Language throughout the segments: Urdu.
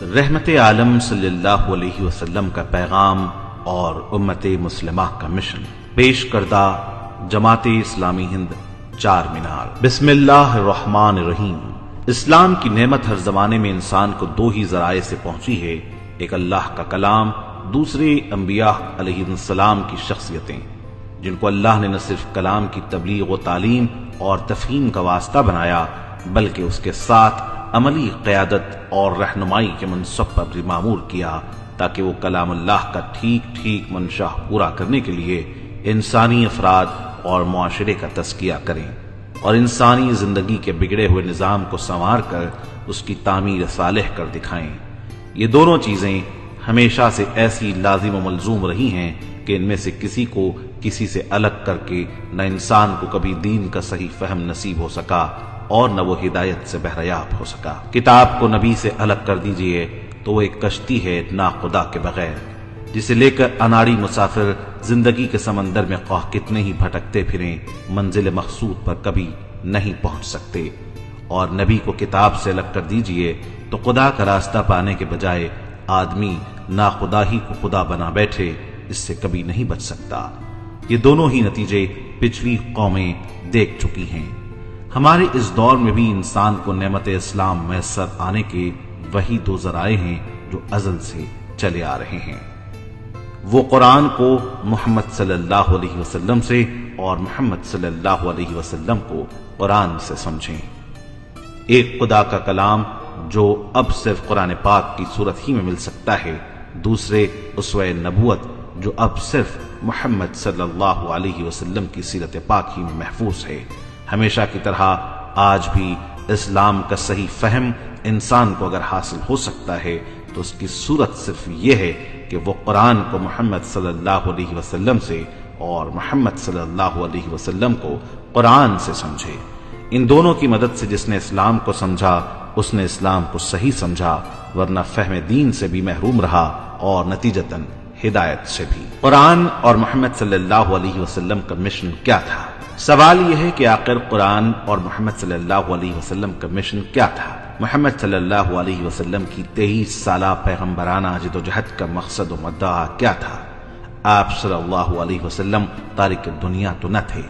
رحمت عالم صلی اللہ علیہ وسلم کا پیغام اور امت مسلمہ کا مشن، پیش کردہ جماعت اسلامی ہند، چار مینار۔ بسم اللہ الرحمن الرحیم۔ اسلام کی نعمت ہر زمانے میں انسان کو دو ہی ذرائع سے پہنچی ہے، ایک اللہ کا کلام، دوسرے انبیاء علیہ السلام کی شخصیتیں، جن کو اللہ نے نہ صرف کلام کی تبلیغ و تعلیم اور تفہیم کا واسطہ بنایا، بلکہ اس کے ساتھ عملی قیادت اور رہنمائی کے منصب پر بھی مامور کیا، تاکہ وہ کلام اللہ کا ٹھیک منشا پورا کرنے کے لیے انسانی افراد اور معاشرے کا تزکیہ کریں اور انسانی زندگی کے بگڑے ہوئے نظام کو سنوار کر اس کی تعمیر صالح کر دکھائیں۔ یہ دونوں چیزیں ہمیشہ سے ایسی لازم و ملزوم رہی ہیں کہ ان میں سے کسی کو کسی سے الگ کر کے نہ انسان کو کبھی دین کا صحیح فہم نصیب ہو سکا اور نہ وہ ہدایت سے بہریاب ہو سکا۔ کتاب کو نبی سے الگ کر دیجئے تو وہ ایک کشتی ہے نا خدا کے بغیر، جسے لے کر اناڑی مسافر زندگی کے سمندر میں خواہ کتنے ہی بھٹکتے پھریں، منزل مقصود پر کبھی نہیں پہنچ سکتے۔ اور نبی کو کتاب سے الگ کر دیجئے تو خدا کا راستہ پانے کے بجائے آدمی نا خدا ہی کو خدا بنا بیٹھے، اس سے کبھی نہیں بچ سکتا۔ یہ دونوں ہی نتیجے پچھلی قومیں دیکھ چکی ہیں۔ ہمارے اس دور میں بھی انسان کو نعمت اسلام میسر آنے کے وہی دو ذرائع ہیں جو ازل سے چلے آ رہے ہیں۔ وہ قرآن کو محمد صلی اللہ علیہ وسلم سے اور محمد صلی اللہ علیہ وسلم کو قرآن سے سمجھیں۔ ایک خدا کا کلام جو اب صرف قرآن پاک کی صورت ہی میں مل سکتا ہے، دوسرے اسوہ نبوت جو اب صرف محمد صلی اللہ علیہ وسلم کی سیرت پاک ہی میں محفوظ ہے۔ ہمیشہ کی طرح آج بھی اسلام کا صحیح فہم انسان کو اگر حاصل ہو سکتا ہے تو اس کی صورت صرف یہ ہے کہ وہ قرآن کو محمد صلی اللہ علیہ وسلم سے اور محمد صلی اللہ علیہ وسلم کو قرآن سے سمجھے۔ ان دونوں کی مدد سے جس نے اسلام کو سمجھا اس نے اسلام کو صحیح سمجھا، ورنہ فہم دین سے بھی محروم رہا اور نتیجتاً ہدایت سے بھی۔ قرآن اور محمد صلی اللہ علیہ وسلم کا مشن کیا تھا؟ سوال یہ ہے کہ آخر قرآن اور محمد صلی اللہ علیہ وسلم کا مشن کیا تھا؟ محمد صلی اللہ علیہ وسلم کی 23 سالہ پیغمبرانہ جد و جہد کا مقصد و مدعا کیا تھا؟ آپ صلی اللہ علیہ وسلم تارک دنیا تو نہ تھے،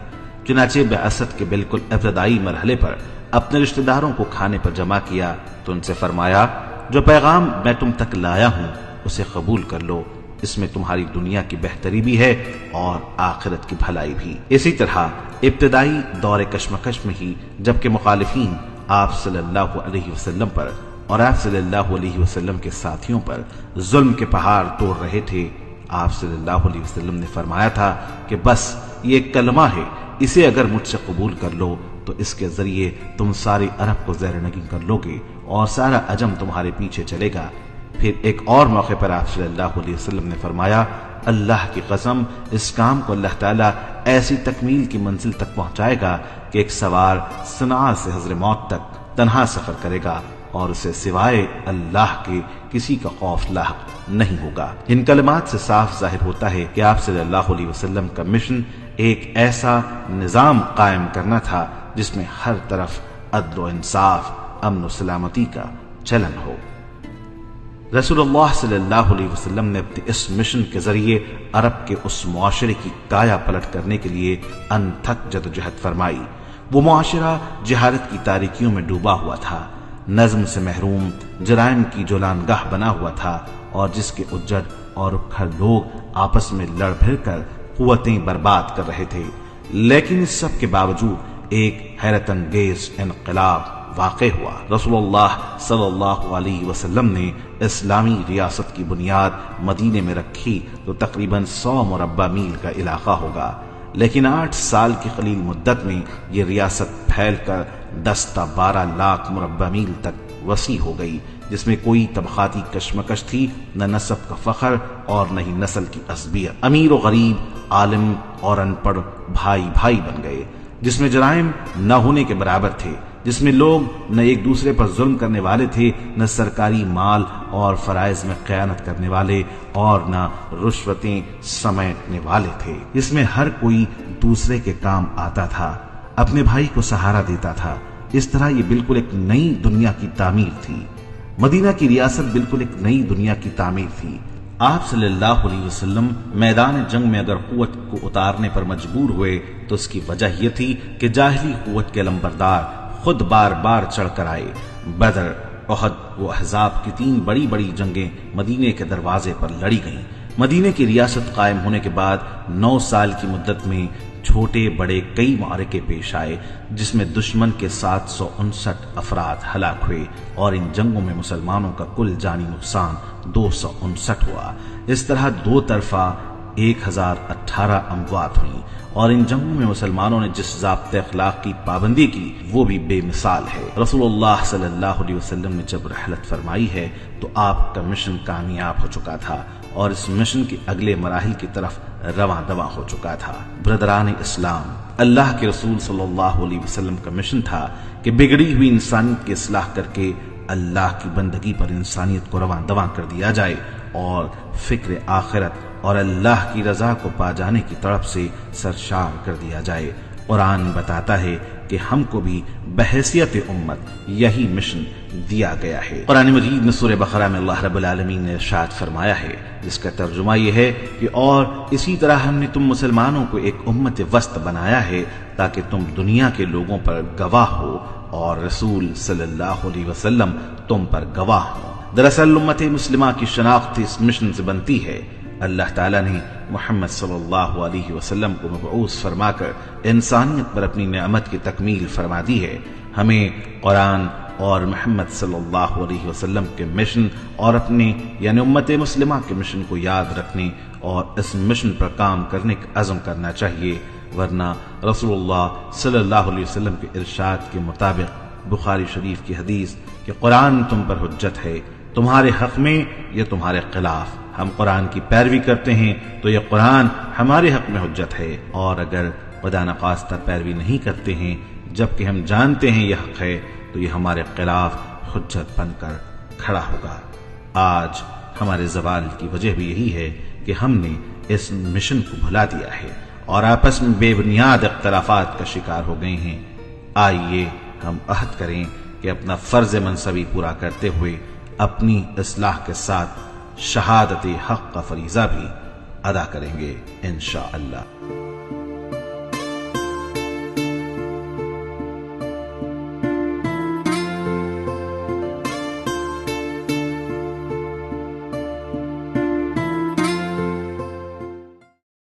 چنانچہ بعثت کے بالکل ابتدائی مرحلے پر اپنے رشتہ داروں کو کھانے پر جمع کیا تو ان سے فرمایا، جو پیغام میں تم تک لایا ہوں اسے قبول کر لو، اس میں تمہاری دنیا کی بہتری بھی ہے اور آخرت کی بھلائی بھی۔ اسی طرح ابتدائی دور کشمکش میں ہی جبکہ مخالفین آپ صلی اللہ علیہ وسلم پر اور آپ صلی اللہ علیہ وسلم کے ساتھیوں پر ظلم کے پہاڑ توڑ رہے تھے، آپ صلی اللہ علیہ وسلم نے فرمایا تھا کہ بس یہ ایک کلمہ ہے، اسے اگر مجھ سے قبول کر لو تو اس کے ذریعے تم ساری عرب کو زیر نگین کر لو گے اور سارا عجم تمہارے پیچھے چلے گا۔ پھر ایک اور موقع پر آپ صلی اللہ علیہ وسلم نے فرمایا، اللہ کی قسم اس کام کو اللہ تعالیٰ ایسی تکمیل کی منزل تک پہنچائے گا کہ ایک سوار صنعاء سے حضرموت تک تنہا سفر کرے گا اور اسے سوائے اللہ کے کسی کا خوف لاحق نہیں ہوگا۔ ان کلمات سے صاف ظاہر ہوتا ہے کہ آپ صلی اللہ علیہ وسلم کا مشن ایک ایسا نظام قائم کرنا تھا جس میں ہر طرف عدل و انصاف، امن و سلامتی کا چلن ہو۔ رسول اللہ صلی اللہ علیہ وسلم نے اپنے اس مشن کے ذریعے عرب کے اس معاشرے کی کایا پلٹ کرنے کے لیے انتھک جدوجہد فرمائی۔ وہ معاشرہ جہالت کی تاریکیوں میں ڈوبا ہوا تھا، نظم سے محروم، جرائم کی جولانگاہ بنا ہوا تھا اور جس کے اجڑ اور اکھڑ لوگ آپس میں لڑ بھڑ کر قوتیں برباد کر رہے تھے۔ لیکن اس سب کے باوجود ایک حیرت انگیز انقلاب واقع ہوا۔ رسول اللہ صلی اللہ علیہ وسلم نے اسلامی ریاست کی بنیاد مدینے میں رکھی تو تقریباً 100 مربع میل کا علاقہ ہوگا، لیکن 8 سال کی قلیل مدت میں یہ ریاست پھیل کر 10 تا 12 لاکھ مربع میل تک وسیع ہو گئی، جس میں کوئی طبقاتی کشمکش تھی، نہ نسب کا فخر اور نہ ہی نسل کی عصبیت۔ امیر و غریب، عالم اور ان پڑھ بھائی بھائی بن گئے، جس میں جرائم نہ ہونے کے برابر تھے، جس میں لوگ نہ ایک دوسرے پر ظلم کرنے والے تھے، نہ سرکاری مال اور فرائض میں خیانت کرنے والے اور نہ رشوتیں سمیٹنے والے تھے، جس میں ہر کوئی دوسرے کے کام آتا تھا، اپنے بھائی کو سہارا دیتا تھا۔ اس طرح یہ بالکل ایک نئی دنیا کی تعمیر تھی۔ مدینہ کی ریاست بالکل ایک نئی دنیا کی تعمیر تھی۔ آپ صلی اللہ علیہ وسلم میدان جنگ میں اگر قوت کو اتارنے پر مجبور ہوئے تو اس کی وجہ یہ تھی کہ جاہلی قوت کے علمبردار خود بار بار چڑھ کر آئے۔ بدر، احد و احزاب کی 3 بڑی بڑی جنگیں مدینے کے دروازے پر لڑی گئیں۔ مدینے کی ریاست قائم ہونے کے بعد 9 سال کی مدت میں چھوٹے بڑے کئی معرکے پیش آئے، جس میں دشمن کے 759 افراد ہلاک ہوئے اور ان جنگوں میں مسلمانوں کا کل جانی نقصان 259 ہوا۔ اس طرح 2 طرفہ 1018 اموات ہوئیں، اور ان جنگوں میں مسلمانوں نے جس ضابطۂ اخلاق کی پابندی کی وہ بھی بے مثال ہے۔ رسول اللہ صلی اللہ علیہ وسلم نے جب رحلت فرمائی ہے تو آپ کا مشن کامیاب ہو چکا تھا اور اس مشن کے اگلے مراحل کی طرف رواں دواں ہو چکا تھا۔ برادران اسلام، اللہ کے رسول صلی اللہ علیہ وسلم کا مشن تھا کہ بگڑی ہوئی انسانیت کی اصلاح کر کے اللہ کی بندگی پر انسانیت کو رواں دواں کر دیا جائے اور فکر آخرت اور اللہ کی رضا کو پا جانے کی طرف سے سرشار کر دیا جائے۔ قرآن بتاتا ہے کہ ہم کو بھی بحیثیت امت یہی مشن دیا گیا ہے۔ قرآن مجید میں سورہ بقرہ میں اللہ رب العالمین نے ارشاد فرمایا ہے، جس کا ترجمہ یہ ہے کہ اور اسی طرح ہم نے تم مسلمانوں کو ایک امت وسط بنایا ہے تاکہ تم دنیا کے لوگوں پر گواہ ہو اور رسول صلی اللہ علیہ وسلم تم پر گواہ ہو۔ دراصل امت مسلمہ کی شناخت اس مشن سے بنتی ہے۔ اللہ تعالیٰ نے محمد صلی اللہ علیہ وسلم کو مبعوث فرما کر انسانیت پر اپنی نعمت کی تکمیل فرما دی ہے۔ ہمیں قرآن اور محمد صلی اللہ علیہ وسلم کے مشن اور اپنے یعنی امت مسلمہ کے مشن کو یاد رکھنے اور اس مشن پر کام کرنے کا عزم کرنا چاہیے، ورنہ رسول اللہ صلی اللہ علیہ وسلم کے ارشاد کے مطابق بخاری شریف کی حدیث کہ قرآن تم پر حجت ہے، تمہارے حق میں یا تمہارے خلاف۔ ہم قرآن کی پیروی کرتے ہیں تو یہ قرآن ہمارے حق میں حجت ہے، اور اگر خدا نخواستہ پیروی نہیں کرتے ہیں جبکہ ہم جانتے ہیں یہ حق ہے تو یہ ہمارے خلاف حجت بن کر کھڑا ہوگا۔ آج ہمارے زوال کی وجہ بھی یہی ہے کہ ہم نے اس مشن کو بھلا دیا ہے اور آپس میں بے بنیاد اختلافات کا شکار ہو گئے ہیں۔ آئیے ہم عہد کریں کہ اپنا فرض منصبی پورا کرتے ہوئے اپنی اصلاح کے ساتھ شہادت حق کا فریضہ بھی ادا کریں گے انشاءاللہ۔